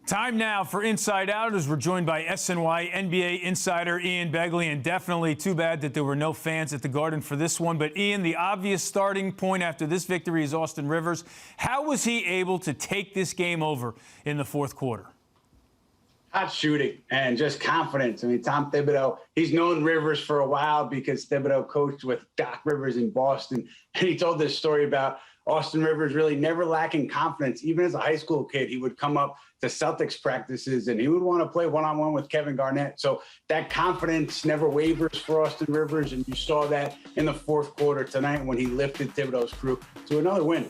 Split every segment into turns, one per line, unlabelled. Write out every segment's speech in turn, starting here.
Time now for Inside Out as we're joined by SNY NBA insider Ian Begley. And definitely too bad that there were no fans at the Garden for this one. But Ian, the obvious starting point after this victory is Austin Rivers. How was he able to take this game over in the fourth quarter?
Hot shooting and just confidence. I mean, Tom Thibodeau, he's known Rivers for a while because Thibodeau coached with Doc Rivers in Boston. And he told this story about Austin Rivers really never lacking confidence. Even as a high school kid, he would come up to Celtics practices and he would want to play one-on-one with Kevin Garnett. So that confidence never wavers for Austin Rivers. And you saw that in the fourth quarter tonight when he lifted Thibodeau's crew to another win.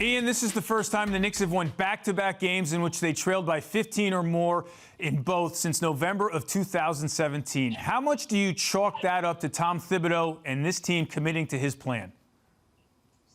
Ian, this is the first time the Knicks have won back-to-back games in which they trailed by 15 or more in both since November of 2017. How much do you chalk that up to Tom Thibodeau and this team committing to his plan?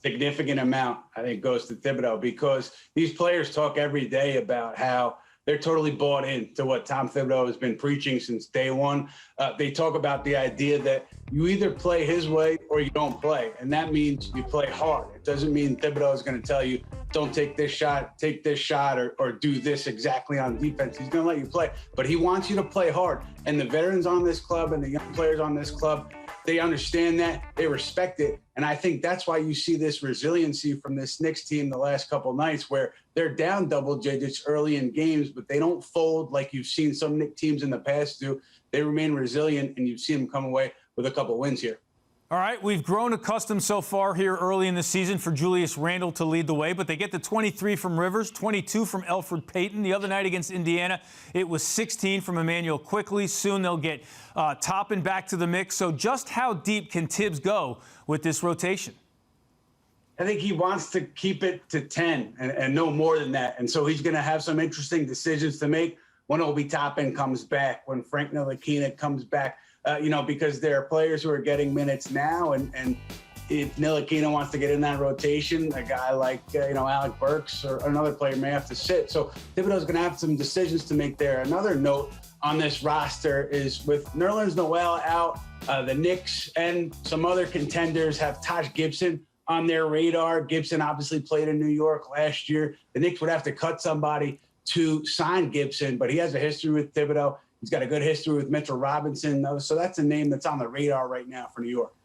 Significant amount, I think, goes to Thibodeau because these players talk every day about how they're totally bought into what Tom Thibodeau has been preaching since day one. They talk about the idea that you either play his way or you don't play, and that means you play hard. It doesn't mean Thibodeau is going to tell you, don't take this shot, or do this exactly on defense. He's going to let you play, but he wants you to play hard. And the veterans on this club and the young players on this club, they understand that, they respect it. And I think that's why you see this resiliency from this Knicks team the last couple of nights where they're down double digits early in games, but they don't fold like you've seen some Knicks teams in the past do. They remain resilient, and you've seen them come away with a couple wins here.
All right, we've grown accustomed so far here early in the season for Julius Randle to lead the way, but they get the 23 from Rivers, 22 from Elfrid Payton. The other night against Indiana, it was 16 from Emmanuel Quickley. Soon they'll get Toppin back to the mix. So just how deep can Tibbs go with this rotation?
I think he wants to keep it to 10 and no more than that. And so he's going to have some interesting decisions to make when Obi Toppin comes back, when Frank Ntilikina comes back. Because there are players who are getting minutes now, and if Ntilikina wants to get in that rotation, a guy like, Alec Burks or another player may have to sit. So Thibodeau's going to have some decisions to make there. Another note on this roster is with Nerlens Noel out, the Knicks and some other contenders have Taj Gibson on their radar. Gibson obviously played in New York last year. The Knicks would have to cut somebody to sign Gibson, but he has a history with Thibodeau. He's got a good history with Mitchell Robinson, though, so that's a name that's on the radar right now for New York.